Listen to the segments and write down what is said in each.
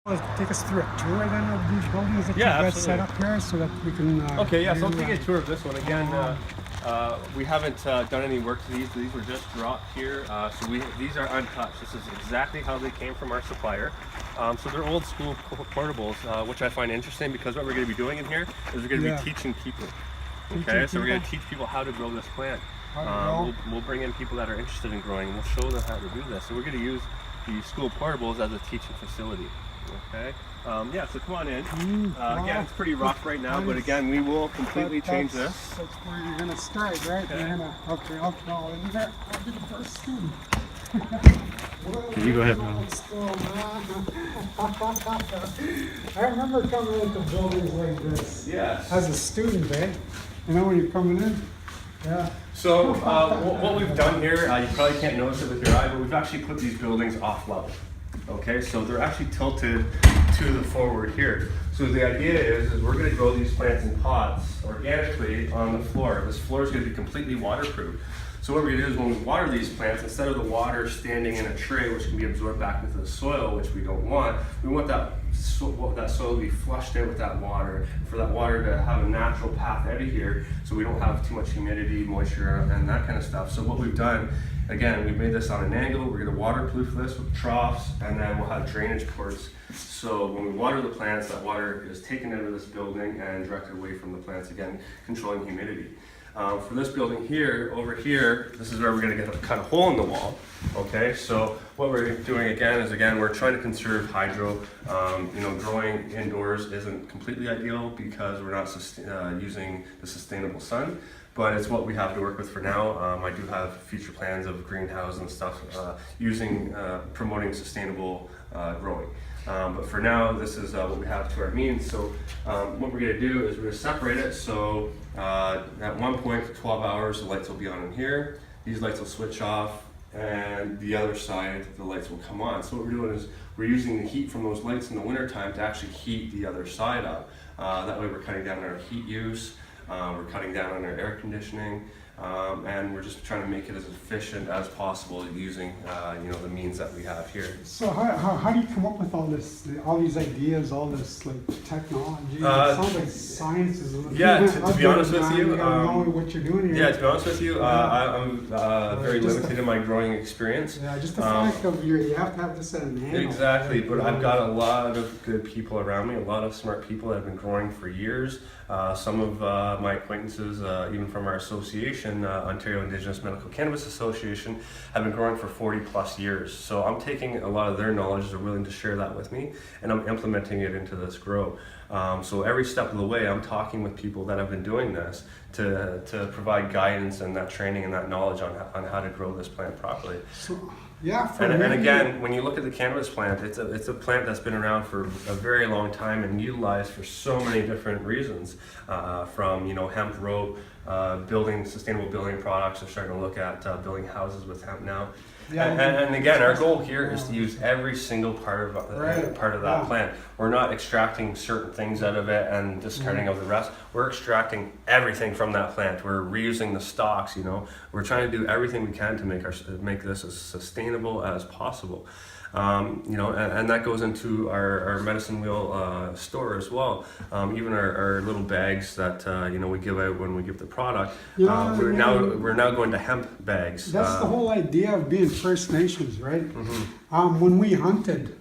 Take us through a tour then of these buildings that Yeah, you've got set absolutely. up here so that we can. Okay, yeah, so I'll view, take you a tour of this one. Again, we haven't done any work to these. These were just dropped here. These are untouched. This is exactly how they came from our supplier. So they're old school portables, which I find interesting because what we're going to be doing in here is we're going to Yeah. be teaching people. Teaching Okay, so we're going to people? teach people how to grow this plant. How to grow? We'll bring in people that are interested in growing and we'll show them how to do this. So we're going to use the school portables as a teaching facility. Okay. Yeah, so come on in. Wow. Again, it's pretty rough right now, but again, we will completely change this. That's where you're gonna start, right? Okay. You're gonna, okay, I'll in there. I'll be the first student. You go ahead, man. I remember coming into buildings like this Yes. as a student, eh? You know when you're coming in? Yeah. So what we've done here, you probably can't notice it with your eye, but we've actually put these buildings off level. Okay, so they're actually tilted to the forward here. So the idea is we're going to grow these plants in pots organically on the floor. This floor is going to be completely waterproof. So what we're going to do is when we water these plants, instead of the water standing in a tray, which can be absorbed back into the soil, which we don't want, we want that soil to be flushed out with that water, for that water to have a natural path out of here so we don't have too much humidity, moisture, and that kind of stuff. So what we've done, again, we've made this on an angle. We're going to waterproof this with troughs, and then we'll have drainage ports. So when we water the plants, that water is taken out of this building and directed away from the plants, again, controlling humidity. For this building here, over here, this is where we're going to get a kind of hole in the wall. Okay, so what we're doing again is we're trying to conserve hydro. Growing indoors isn't completely ideal because we're not using the sustainable sun, but it's what we have to work with for now. I do have future plans of greenhouse and stuff promoting sustainable growing. But for now, this is what we have to our means. So what we're going to do is we're going to separate it. So at one point for 12 hours, the lights will be on in here. These lights will switch off, and the other side, the lights will come on. So what we're doing is we're using the heat from those lights in the wintertime to actually heat the other side up. That way we're cutting down on our heat use, we're cutting down on our air conditioning, and we're just trying to make it as efficient as possible using the means that we have here. So how do you come up with all these ideas, all this like technology? It sounds like science is. Yeah, to be honest with you, you gotta know what you're doing here. Yeah, to be honest with you, I'm very limited in my growing experience. Yeah, just the fact of you have to have this at an angle. Exactly, but I've got a lot of good people around me, a lot of smart people that have been growing for years. Some of my acquaintances, even from our association, Ontario Indigenous Medical Cannabis Association, have been growing for 40 plus years. So I'm taking a lot of their knowledge, they're willing to share that with me, and I'm implementing it into this grow. So every step of the way, I'm talking with people that have been doing this to provide guidance and that training and that knowledge on how to grow this plant properly. So, yeah, and again, when you look at the cannabis plant, it's a plant that's been around for a very long time and utilized for so many different reasons. From hemp rope, building sustainable building products. They're starting to look at building houses with hemp now. Yeah, and again, our goal here is to use every single part of that plant. We're not extracting certain things out of it and discarding of the rest. We're extracting everything from that plant. We're reusing the stalks. We're trying to do everything we can to make this as sustainable as possible. And that goes into our medicine wheel store as well. Even our little bags that we give out when we give the product. We're now going to hemp bags. That's the whole idea of being First Nations, right? Mm-hmm. When we hunted,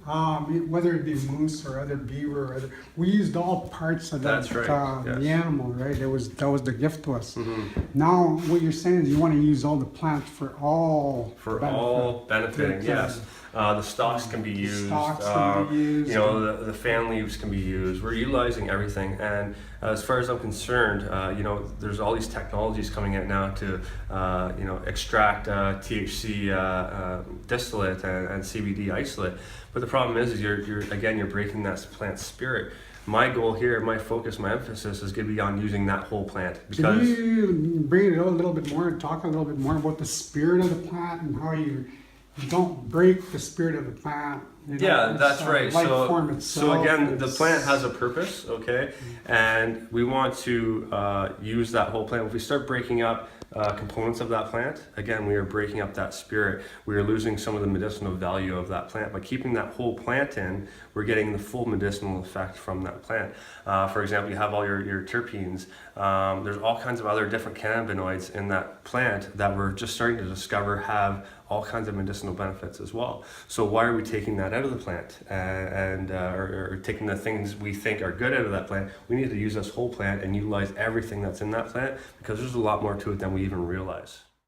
whether it be moose or other beaver, we used all parts of that, That's right. Yes. the animal, right? That was the gift to us. Mm-hmm. Now, what you're saying is you want to use all the plants for all benefiting. Yes. The stalks can be used. The fan leaves can be used. We're utilizing everything, and as far as I'm concerned, there's all these technologies coming out now to extract THC distillate and CBD isolate. But the problem is you're breaking that plant spirit. My goal here, my focus, my emphasis is going to be on using that whole plant. Because can you bring it out a little bit more and talk a little bit more about the spirit of the plant and how you don't break the spirit of the plant? Yeah, that's right. So again, the plant has a purpose, okay? And we want to use that whole plant. If we start breaking up components of that plant, again, we are breaking up that spirit. We are losing some of the medicinal value of that plant. By keeping that whole plant in, we're getting the full medicinal effect from that plant. For example, you have all your terpenes. There's all kinds of other different cannabinoids in that plant that we're just starting to discover have all kinds of medicinal benefits as well. So why are we taking that out of the plant or taking the things we think are good out of that plant? We need to use this whole plant and utilize everything that's in that plant, because there's a lot more to it than we even realize.